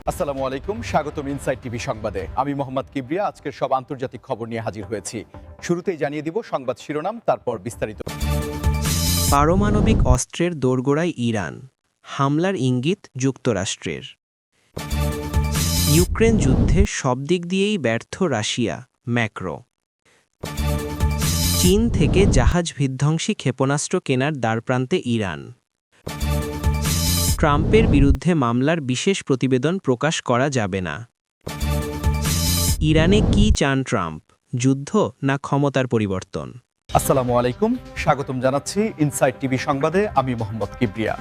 আসসালামু আলাইকুম, স্বাগতম ইনসাইট টিভি সংবাদে। আমি মোহাম্মদ কিবরিয়া আজকের সব আন্তর্জাতিক খবর নিয়ে হাজির হয়েছি। শুরুতেই জানিয়ে দিব সংবাদ শিরোনাম, তারপর বিস্তারিত। পারমাণবিক অস্ত্রের দোরগোড়ায় ইরান, হামলার ইঙ্গিত যুক্তরাষ্ট্রের। ইউক্রেন যুদ্ধে সব দিক দিয়েই ব্যর্থ রাশিয়া, ম্যাক্রো। চীন থেকে জাহাজ বিধ্বংসী ক্ষেপণাস্ত্র কেনার দ্বারপ্রান্তে ইরান। ট্রাম্পের বিরুদ্ধে মামলার বিশেষ প্রতিবেদন প্রকাশ করা যাবে না। ইরানে কি চান ট্রাম্প, যুদ্ধ না ক্ষমতার পরিবর্তন? আসসালামু আলাইকুম, স্বাগতম জানাচ্ছি ইনসাইট টিভি সংবাদে। আমি মোহাম্মদ কিবরিয়া।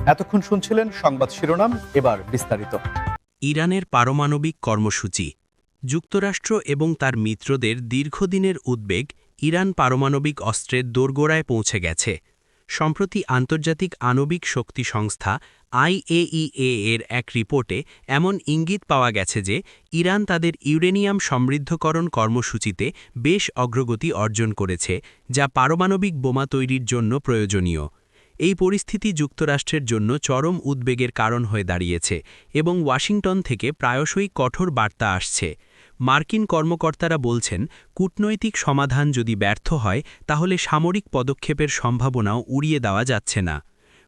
এতক্ষণ শুনছিলেন সংবাদ শিরোনাম, এবার বিস্তারিত। ইরানের পারমাণবিক কর্মসূচি। যুক্তরাষ্ট্র এবং তার মিত্রদের দীর্ঘদিনের উদ্বেগ ইরান পারমাণবিক অস্ত্রের দোরগোড়ায় পৌঁছে গেছে। সম্প্রতি আন্তর্জাতিক আণবিক শক্তি সংস্থা IAEA এর এক রিপোর্টে এমন ইঙ্গিত পাওয়া গেছে যে ইরান তাদের ইউরেনিয়াম সমৃদ্ধকরণ কর্মসূচিতে বেশ অগ্রগতি অর্জন করেছে, যা পারমাণবিক বোমা তৈরির জন্য প্রয়োজনীয়। এই পরিস্থিতি যুক্তরাষ্ট্রের জন্য চরম উদ্বেগের কারণ হয়ে দাঁড়িয়েছে এবং ওয়াশিংটন থেকে প্রায়শই কঠোর বার্তা আসছে। মার্কিন কর্মকর্তারা বলছেন, কূটনৈতিক সমাধান যদি ব্যর্থ হয় তাহলে সামরিক পদক্ষেপের সম্ভাবনাও উড়িয়ে দেওয়া যাচ্ছে না।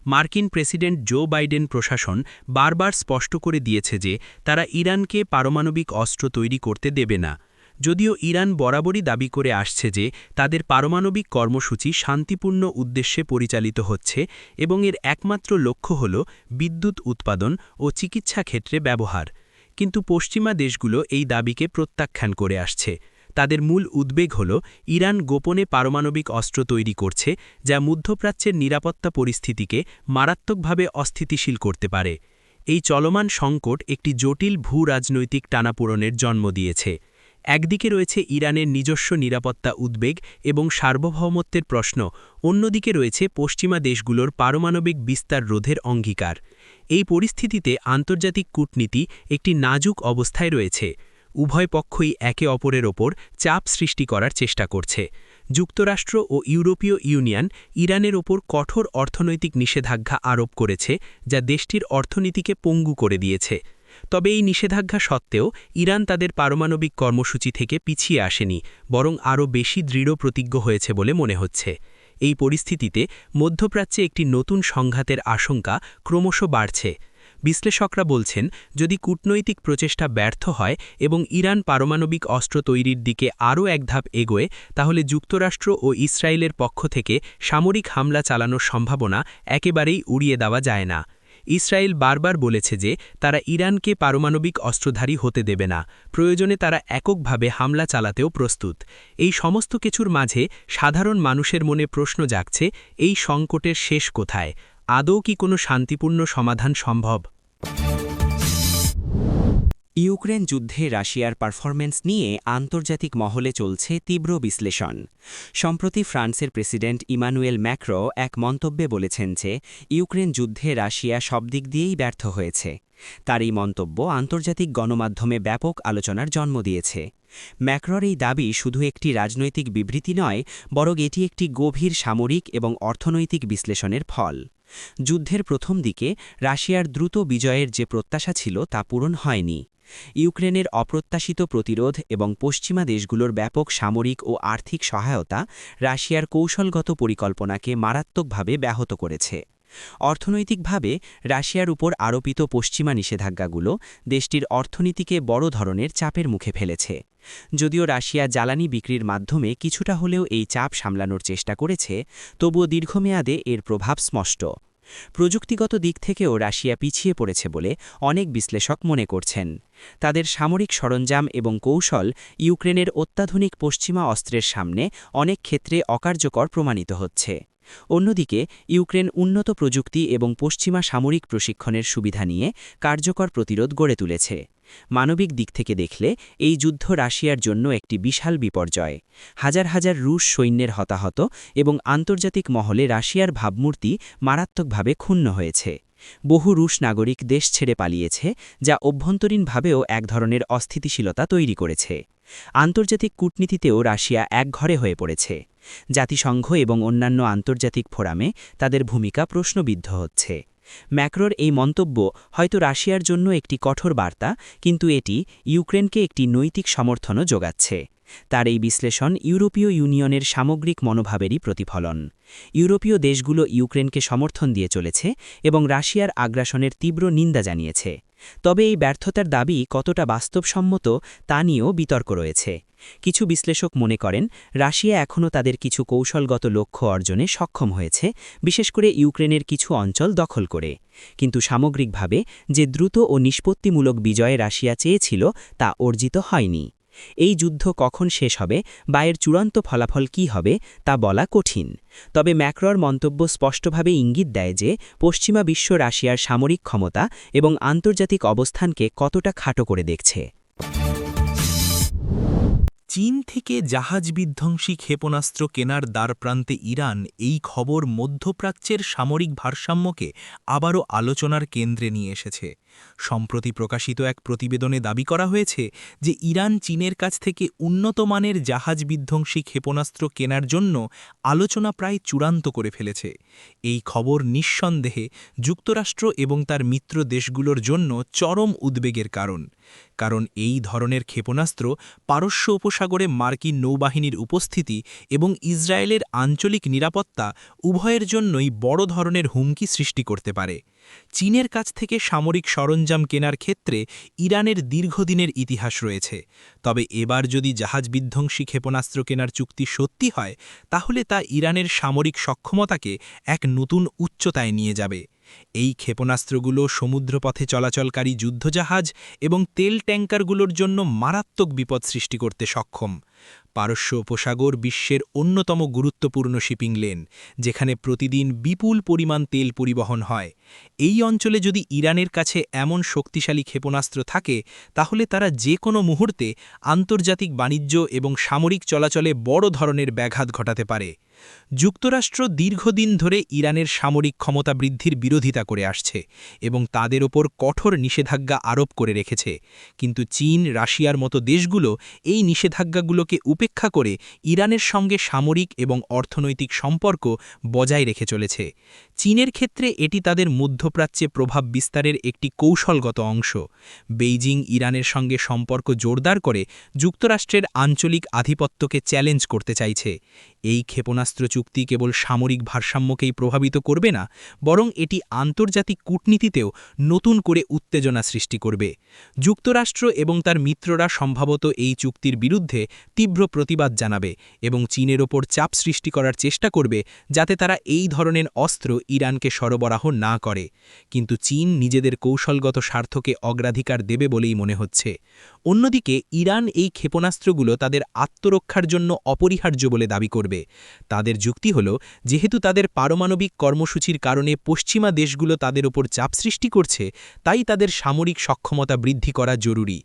মার্কিন প্রেসিডেন্ট জো বাইডেন প্রশাসন বারবার স্পষ্ট করে দিয়েছে যে তারা ইরানকে পারমাণবিক অস্ত্র তৈরি করতে দেবে না। যদিও ইরান বরাবরই দাবি করে আসছে যে তাদের পারমাণবিক কর্মসূচি শান্তিপূর্ণ উদ্দেশ্যে পরিচালিত হচ্ছে এবং এর একমাত্র লক্ষ্য হল বিদ্যুৎ উৎপাদন ও চিকিৎসা ক্ষেত্রে ব্যবহার। কিন্তু পশ্চিমা দেশগুলো এই দাবিকে প্রত্যাখ্যান করে আসছে। তাদের মূল উদ্বেগ হল ইরান গোপনে পারমাণবিক অস্ত্র তৈরি করছে, যা মধ্যপ্রাচ্যের নিরাপত্তা পরিস্থিতিকে মারাত্মকভাবে অস্থিতিশীল করতে পারে। এই চলমান সংকট একটি জটিল ভূ-রাজনৈতিক টানাপোড়েনের জন্ম দিয়েছে। একদিকে রয়েছে ইরানের নিজস্ব নিরাপত্তা উদ্বেগ এবং সার্বভৌমত্বের প্রশ্ন, অন্যদিকে রয়েছে পশ্চিমা দেশগুলোর পারমাণবিক বিস্তার রোধের অঙ্গীকার। এই পরিস্থিতিতে আন্তর্জাতিক কূটনীতি একটি নাজুক অবস্থায় রয়েছে। উভয় পক্ষই একে অপরের ওপর চাপ সৃষ্টি করার চেষ্টা করছে। যুক্তরাষ্ট্র ও ইউরোপীয় ইউনিয়ন ইরানের ওপর কঠোর অর্থনৈতিক নিষেধাজ্ঞা আরোপ করেছে, যা দেশটির অর্থনীতিকে পঙ্গু করে দিয়েছে। তবে এই নিষেধাজ্ঞা সত্ত্বেও ইরান তাদের পারমাণবিক কর্মসূচি থেকে পিছিয়ে আসেনি, বরং আরও বেশি দৃঢ় প্রতিজ্ঞ হয়েছে বলে মনে হচ্ছে। এই পরিস্থিতিতে মধ্যপ্রাচ্যে একটি নতুন সংঘাতের আশঙ্কা ক্রমশ বাড়ছে। বিশ্লেষকরা বলছেন, যদি কূটনৈতিক প্রচেষ্টা ব্যর্থ হয় এবং ইরান পারমাণবিক অস্ত্র তৈরির দিকে আরও এক ধাপ এগোয়, তাহলে যুক্তরাষ্ট্র ও ইসরায়েলের পক্ষ থেকে সামরিক হামলা চালানোর সম্ভাবনা একেবারেই উড়িয়ে দেওয়া যায় না। ইসরায়েল বারবার বলেছে যে তারা ইরানকে পারমাণবিক অস্ত্রধারী হতে দেবে না, প্রয়োজনে তারা এককভাবে হামলা চালাতেও প্রস্তুত। এই সমস্ত কিছুর মাঝে সাধারণ মানুষের মনে প্রশ্ন জাগছে, এই সংকটের শেষ কোথায়? আদৌ কি কোনো শান্তিপূর্ণ সমাধান সম্ভব? ইউক্রেন যুদ্ধে রাশিয়ার পারফরম্যান্স নিয়ে আন্তর্জাতিক মহলে চলছে তীব্র বিশ্লেষণ। সম্প্রতি ফ্রান্সের প্রেসিডেন্ট ইমানুয়েল ম্যাক্রো এক মন্তব্যে বলেছেন যে ইউক্রেন যুদ্ধে রাশিয়া সব দিক দিয়েই ব্যর্থ হয়েছে। তার এই মন্তব্য আন্তর্জাতিক গণমাধ্যমে ব্যাপক আলোচনার জন্ম দিয়েছে। ম্যাক্রোর এই দাবি শুধু একটি রাজনৈতিক বিবৃতি নয়, বরং এটি একটি গভীর সামরিক এবং অর্থনৈতিক বিশ্লেষণের ফল। যুদ্ধের প্রথম দিকে রাশিয়ার দ্রুত বিজয়ের যে প্রত্যাশা ছিল তা পূরণ হয়নি। ইউক্রেনের অপ্রত্যাশিত প্রতিরোধ এবং পশ্চিমা দেশগুলোর ব্যাপক সামরিক ও আর্থিক সহায়তা রাশিয়ার কৌশলগত পরিকল্পনাকে মারাত্মকভাবে ব্যাহত করেছে। অর্থনৈতিকভাবে রাশিয়ার উপর আরোপিত পশ্চিমা নিষেধাজ্ঞাগুলো দেশটির অর্থনীতিকে বড় ধরনের চাপের মুখে ফেলেছে। যদিও রাশিয়া জ্বালানি বিক্রির মাধ্যমে কিছুটা হলেও এই চাপ সামলানোর চেষ্টা করেছে, তবুও দীর্ঘমেয়াদে এর প্রভাব স্পষ্ট। প্রযুক্তিগত দিক থেকেও রাশিয়া পিছিয়ে পড়েছে বলে অনেক বিশ্লেষক মনে করছেন। তাদের সামরিক সরঞ্জাম এবং কৌশল ইউক্রেনের অত্যাধুনিক পশ্চিমা অস্ত্রের সামনে অনেক ক্ষেত্রে অকার্যকর প্রমাণিত হচ্ছে। অন্যদিকে ইউক্রেন উন্নত প্রযুক্তি এবং পশ্চিমা সামরিক প্রশিক্ষণের সুবিধা নিয়ে কার্যকর প্রতিরোধ গড়ে তুলেছে। মানবিক দিক থেকে দেখলে এই যুদ্ধ রাশিয়ার জন্য একটি বিশাল বিপর্যয়। হাজার হাজার রুশ সৈন্যের হতাহত এবং আন্তর্জাতিক মহলে রাশিয়ার ভাবমূর্তি মারাত্মকভাবে ক্ষুণ্ণ হয়েছে। বহু রুশ নাগরিক দেশ ছেড়ে পালিয়েছে, যা অভ্যন্তরীণভাবেও এক ধরনের অস্থিতিশীলতা তৈরি করেছে। আন্তর্জাতিক কূটনীতিতেও রাশিয়া একঘরে হয়ে পড়েছে। জাতিসংঘ এবং অন্যান্য আন্তর্জাতিক ফোরামে তাদের ভূমিকা প্রশ্নবিদ্ধ হচ্ছে। ম্যাক্রোর এই মন্তব্য হয়তো রাশিয়ার জন্য একটি কঠোর বার্তা, কিন্তু এটি ইউক্রেনকে একটি নৈতিক সমর্থনও যোগাচ্ছে। তার এই বিশ্লেষণ ইউরোপীয় ইউনিয়নের সামগ্রিক মনোভাবেরই প্রতিফলন। ইউরোপীয় দেশগুলো ইউক্রেনকে সমর্থন দিয়ে চলেছে এবং রাশিয়ার আগ্রাসনের তীব্র নিন্দা জানিয়েছে। তবে এই ব্যর্থতার দাবি কতটা বাস্তবসম্মত তা নিয়েও বিতর্ক রয়েছে। কিছু বিশ্লেষক মনে করেন রাশিয়া এখনও তাদের কিছু কৌশলগত লক্ষ্য অর্জনে সক্ষম হয়েছে, বিশেষ করে ইউক্রেনের কিছু অঞ্চল দখল করে। কিন্তু সামগ্রিকভাবে যে দ্রুত ও নিষ্পত্তিমূলক বিজয়ে রাশিয়া চেয়েছিল তা অর্জিত হয়নি। এই যুদ্ধ কখন শেষ হবে বা এর চূড়ান্ত ফলাফল কী হবে তা বলা কঠিন। তবে ম্যাক্রোর মন্তব্য স্পষ্টভাবে ইঙ্গিত দেয় যে পশ্চিমা বিশ্ব রাশিয়ার সামরিক ক্ষমতা এবং আন্তর্জাতিক অবস্থানকে কতটা খাটো করে দেখছে। চীন থেকে জাহাজ-বিধ্বংসী ক্ষেপণাস্ত্র কেনার দ্বারপ্রান্তে ইরান, এই খবর মধ্যপ্রাচ্যের সামরিক ভারসাম্যকে আবারও আলোচনার কেন্দ্রে নিয়ে এসেছে। সম্প্রতি প্রকাশিত এক প্রতিবেদনে দাবি করা হয়েছে যে ইরান চীনের কাছ থেকে উন্নত মানের জাহাজ-বিধ্বংসী ক্ষেপণাস্ত্র কেনার জন্য আলোচনা প্রায় চূড়ান্ত করে ফেলেছে। এই খবর নিঃসন্দেহে যুক্তরাষ্ট্র এবং তার মিত্র দেশগুলোর জন্য চরম উদ্বেগের কারণ এই ধরনের ক্ষেপণাস্ত্র পারস্য উপসাগরে মার্কিন নৌবাহিনীর উপস্থিতি এবং ইসরায়েলের আঞ্চলিক নিরাপত্তা উভয়ের জন্যই বড় ধরনের হুমকি সৃষ্টি করতে পারে। চীনের কাছ থেকে সামরিক সরঞ্জাম কেনার ক্ষেত্রে ইরানের দীর্ঘদিনের ইতিহাস রয়েছে, তবে এবার যদি জাহাজ-বিধ্বংসী ক্ষেপণাস্ত্র কেনার চুক্তি সত্যি হয়, তাহলে তা ইরানের সামরিক সক্ষমতাকে এক নতুন উচ্চতায় নিয়ে যাবে। এই ক্ষেপণাস্ত্রগুলো সমুদ্রপথে চলাচলকারী যুদ্ধজাহাজ এবং তেল ট্যাঙ্কারগুলোর জন্য মারাত্মক বিপদ সৃষ্টি করতে সক্ষম। পারস্য উপসাগর বিশ্বের অন্যতম গুরুত্বপূর্ণ শিপিং লেন, যেখানে প্রতিদিন বিপুল পরিমাণ তেল পরিবহন হয়। এই অঞ্চলে যদি ইরানের কাছে এমন শক্তিশালী ক্ষেপণাস্ত্র থাকে, তাহলে তারা যে কোনো মুহূর্তে আন্তর্জাতিক বাণিজ্য এবং সামরিক চলাচলে বড় ধরনের ব্যাঘাত ঘটাতে পারে। যুক্তরাষ্ট্র দীর্ঘদিন ধরে ইরানের সামরিক ক্ষমতা বৃদ্ধির বিরোধিতা করে আসছে এবং তাদের ওপর কঠোর নিষেধাজ্ঞা আরোপ করে রেখেছে, কিন্তু চীন, রাশিয়ার মতো দেশগুলো এই নিষেধাজ্ঞাগুলোকে উপেক্ষা করে ইরানের সঙ্গে সামরিক এবং অর্থনৈতিক সম্পর্ক বজায় রেখে চলেছে। চীনের ক্ষেত্রে এটি তাদের মধ্যপ্রাচ্যে প্রভাব বিস্তারের একটি কৌশলগত অংশ। বেইজিং ইরানের সঙ্গে সম্পর্ক জোরদার করে যুক্তরাষ্ট্রের আঞ্চলিক আধিপত্যকে চ্যালেঞ্জ করতে চাইছে। এই ক্ষেপণাস্ত্র চুক্তি কেবল সামরিক ভারসাম্যকেই প্রভাবিত করবে না, বরং এটি আন্তর্জাতিক কূটনীতিতেও নতুন করে উত্তেজনা সৃষ্টি করবে। যুক্তরাষ্ট্র এবং তার মিত্ররা সম্ভবত এই চুক্তির বিরুদ্ধে তীব্র প্রতিবাদ জানাবে এবং চীনের ওপর চাপ সৃষ্টি করার চেষ্টা করবে যাতে তারা এই ধরনের অস্ত্র ইরানকে সরবরাহ না করে। কিন্তু চীন নিজেদের কৌশলগত স্বার্থকে অগ্রাধিকার দেবে বলেই মনে হচ্ছে। অন্যদিকে ইরান এই ক্ষেপণাস্ত্রগুলো তাদের আত্মরক্ষার জন্য অপরিহার্য বলে দাবি করবে। তাদের যুক্তি হল, যেহেতু তাদের পারমাণবিক কর্মসূচির কারণে পশ্চিমা দেশগুলো তাদের ওপর চাপ সৃষ্টি করছে, তাই তাদের সামরিক সক্ষমতা বৃদ্ধি করা জরুরি।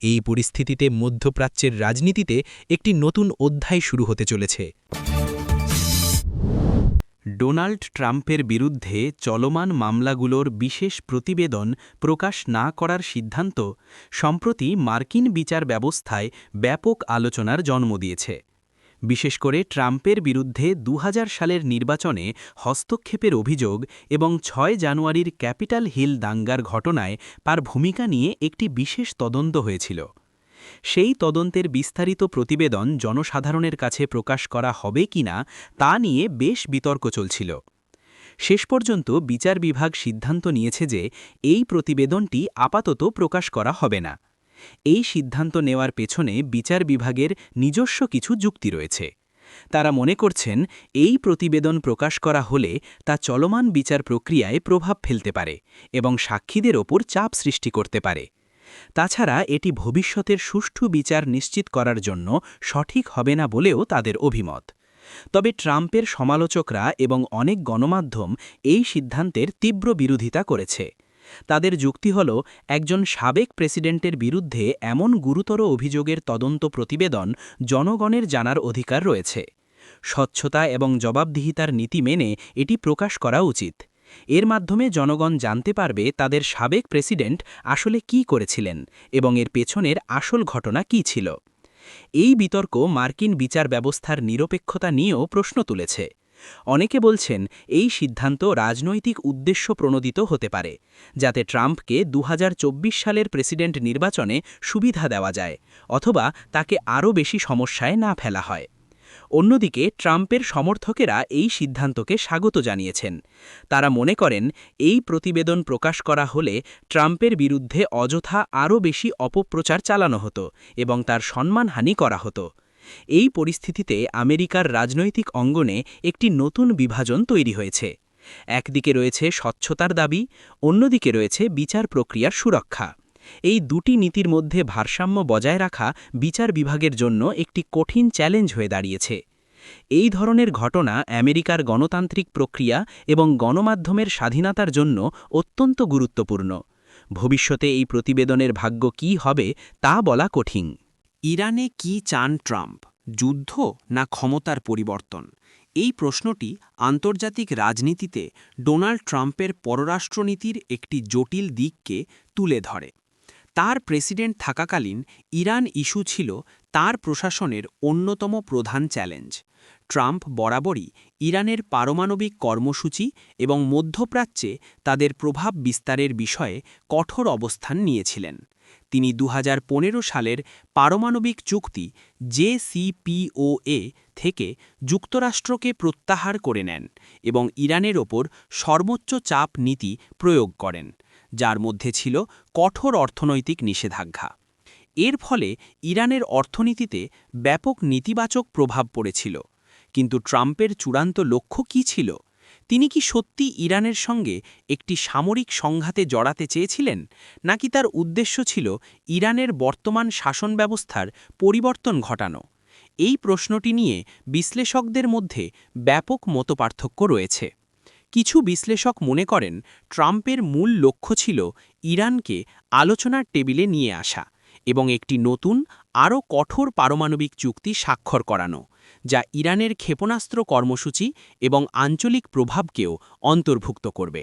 এই পরিস্থিতিতে মধ্যপ্রাচ্যের রাজনীতিতে একটি নতুন অধ্যায় শুরু হতে চলেছে। ডোনাল্ড ট্রাম্পের বিরুদ্ধে চলমান মামলাগুলোর বিশেষ প্রতিবেদন প্রকাশ না করার সিদ্ধান্ত সম্প্রতি মার্কিন বিচার ব্যবস্থায় ব্যাপক আলোচনার জন্ম দিয়েছে। বিশেষ করে ট্রাম্পের বিরুদ্ধে ২০০০ সালের নির্বাচনে হস্তক্ষেপের অভিযোগ এবং ৬ জানুয়ারির ক্যাপিটাল হিল দাঙ্গার ঘটনায় তার ভূমিকা নিয়ে একটি বিশেষ তদন্ত হয়েছিল। সেই তদন্তের বিস্তারিত প্রতিবেদন জনসাধারণের কাছে প্রকাশ করা হবে কিনা তা নিয়ে বেশ বিতর্ক চলছিল। শেষ পর্যন্ত বিচার বিভাগ সিদ্ধান্ত নিয়েছে যে এই প্রতিবেদনটি আপাতত প্রকাশ করা হবে না। এই সিদ্ধান্ত নেওয়ার পেছনে বিচার বিভাগের নিজস্ব কিছু যুক্তি রয়েছে। তারা মনে করছেন এই প্রতিবেদন প্রকাশ করা হলে তা চলমান বিচার প্রক্রিয়ায় প্রভাব ফেলতে পারে এবং সাক্ষীদের ওপর চাপ সৃষ্টি করতে পারে। তাছাড়া এটি ভবিষ্যতের সুষ্ঠু বিচার নিশ্চিত করার জন্য সঠিক হবে না বলেও তাদের অভিমত। তবে ট্রাম্পের সমালোচকরা এবং অনেক গণমাধ্যম এই সিদ্ধান্তের তীব্র বিরোধিতা করেছে। তাদের যুক্তি হল, একজন সাবেক প্রেসিডেন্টের বিরুদ্ধে এমন গুরুতর অভিযোগের তদন্ত প্রতিবেদন জনগণের জানার অধিকার রয়েছে। স্বচ্ছতা এবং জবাবদিহিতার নীতি মেনে এটি প্রকাশ করা উচিত। এর মাধ্যমে জনগণ জানতে পারবে তাদের সাবেক প্রেসিডেন্ট আসলে কী করেছিলেন এবং এর পেছনের আসল ঘটনা কী ছিল। এই বিতর্ক মার্কিন বিচার ব্যবস্থার নিরপেক্ষতা নিয়েও প্রশ্ন তুলেছে। অনেকে বলছেন এই সিদ্ধান্ত রাজনৈতিক উদ্দেশ্য প্রণোদিত হতে পারে, যাতে ট্রাম্পকে 2024 সালের প্রেসিডেন্ট নির্বাচনে সুবিধা দেওয়া যায় অথবা তাকে আরও বেশি সমস্যায় না ফেলা হয়। অন্যদিকে ট্রাম্পের সমর্থকেরা এই সিদ্ধান্তকে স্বাগত জানিয়েছেন। তারা মনে করেন এই প্রতিবেদন প্রকাশ করা হলে ট্রাম্পের বিরুদ্ধে অযথা আরও বেশি অপপ্রচার চালানো হতো এবং তার সম্মানহানি করা হতো। এই পরিস্থিতিতে আমেরিকার রাজনৈতিক অঙ্গনে একটি নতুন বিভাজন তৈরি হয়েছে। একদিকে রয়েছে স্বচ্ছতার দাবি, অন্যদিকে রয়েছে বিচার প্রক্রিয়ার সুরক্ষা। এই দুটি নীতির মধ্যে ভারসাম্য বজায় রাখা বিচার বিভাগের জন্য একটি কঠিন চ্যালেঞ্জ হয়ে দাঁড়িয়েছে। এই ধরনের ঘটনা আমেরিকার গণতান্ত্রিক প্রক্রিয়া এবং গণমাধ্যমের স্বাধীনতার জন্য অত্যন্ত গুরুত্বপূর্ণ। ভবিষ্যতে এই প্রতিবেদনের ভাগ্য কী হবে তা বলা কঠিন। ইরানে কি চান ট্রাম্প, যুদ্ধ না ক্ষমতার পরিবর্তন? এই প্রশ্নটি আন্তর্জাতিক রাজনীতিতে ডোনাল্ড ট্রাম্পের পররাষ্ট্রনীতির একটি জটিল দিককে তুলে ধরে। তার প্রেসিডেন্ট থাকাকালীন ইরান ইস্যু ছিল তার প্রশাসনের অন্যতম প্রধান চ্যালেঞ্জ। ট্রাম্প বরাবরই ইরানের পারমাণবিক কর্মসূচি এবং মধ্যপ্রাচ্যে তাদের প্রভাব বিস্তারের বিষয়ে কঠোর অবস্থান নিয়েছিলেন। তিনি 2015 সালের পারমাণবিক চুক্তি JCPOA থেকে যুক্তরাষ্ট্রকে প্রত্যাহার করে নেন এবং ইরানের ওপর সর্বোচ্চ চাপ নীতি প্রয়োগ করেন, যার মধ্যে ছিল কঠোর অর্থনৈতিক নিষেধাজ্ঞা। এর ফলে ইরানের অর্থনীতিতে ব্যাপক নেতিবাচক প্রভাব পড়েছিল। কিন্তু ট্রাম্পের চূড়ান্ত লক্ষ্য কী ছিল? তিনি কি সত্যি ইরানের সঙ্গে একটি সামরিক সংঘাতে জড়াতে চেয়েছিলেন, নাকি তার উদ্দেশ্য ছিল ইরানের বর্তমান শাসন ব্যবস্থার পরিবর্তন ঘটানো? এই প্রশ্নটি নিয়ে বিশ্লেষকদের মধ্যে ব্যাপক মতপার্থক্য রয়েছে। কিছু বিশ্লেষক মনে করেন ট্রাম্পের মূল লক্ষ্য ছিল ইরানকে আলোচনার টেবিলে নিয়ে আসা এবং একটি নতুন, আরও কঠোর পারমাণবিক চুক্তি স্বাক্ষর করানো, যা ইরানের ক্ষেপণাস্ত্র কর্মসূচি এবং আঞ্চলিক প্রভাবকেও অন্তর্ভুক্ত করবে।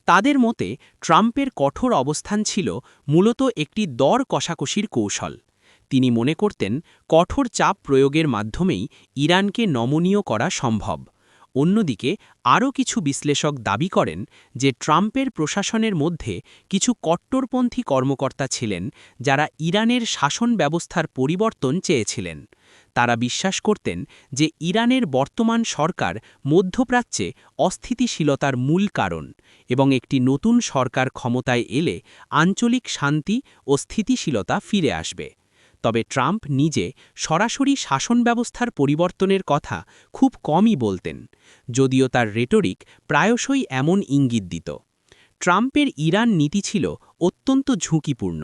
তাদের মতে ট্রাম্পের কঠোর অবস্থান ছিল মূলত একটি দর কষাকষির কৌশল। তিনি মনে করতেন কঠোর চাপ প্রয়োগের মাধ্যমেই ইরানকে নমনীয় করা সম্ভব। অন্যদিকে আরও কিছু বিশ্লেষক দাবি করেন যে ট্রাম্পের প্রশাসনের মধ্যে কিছু কট্টরপন্থী কর্মকর্তা ছিলেন যারা ইরানের শাসন ব্যবস্থার পরিবর্তন চেয়েছিলেন। তারা বিশ্বাস করতেন যে ইরানের বর্তমান সরকার মধ্যপ্রাচ্যে অস্থিতিশীলতার মূল কারণ এবং একটি নতুন সরকার ক্ষমতায় এলে আঞ্চলিক শান্তি ও স্থিতিশীলতা ফিরে আসবে। তবে ট্রাম্প নিজে সরাসরি শাসন ব্যবস্থার পরিবর্তনের কথা খুব কমই বলতেন, যদিও তার রেটরিক প্রায়শই এমন ইঙ্গিত দিত। ট্রাম্পের ইরান নীতি ছিল অত্যন্ত ঝুঁকিপূর্ণ।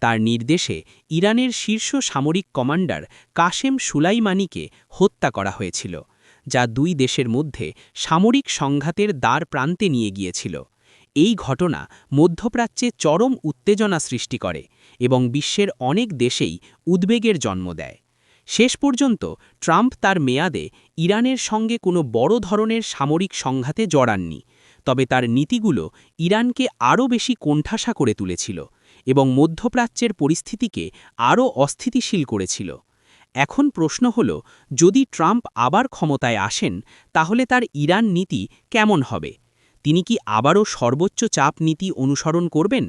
তার নির্দেশে ইরানের শীর্ষ সামরিক কমান্ডার কাশেম সুলাইমানিকে হত্যা করা হয়েছিল, যা দুই দেশের মধ্যে সামরিক সংঘাতের দ্বার প্রান্তে নিয়ে গিয়েছিল। এই ঘটনা মধ্যপ্রাচ্যে চরম উত্তেজনা সৃষ্টি করে এবং বিশ্বের অনেক দেশেই উদ্বেগের জন্ম দেয়। শেষ পর্যন্ত ট্রাম্প তার মেয়াদে ইরানের সঙ্গে কোনো বড় ধরনের সামরিক সংঘাতে জড়াননি, তবে তার নীতিগুলো ইরানকে আরও বেশি কোণঠাসা করে তুলেছিল এবং মধ্যপ্রাচ্যের পরিস্থিতিকে আরও অস্থিতিশীল করেছিল। এখন প্রশ্ন হল, যদি ট্রাম্প আবার ক্ষমতায় আসেন তাহলে তার ইরান নীতি কেমন হবে? তিনি কি আবারও সর্বোচ্চ চাপ নীতি অনুসরণ করবেন?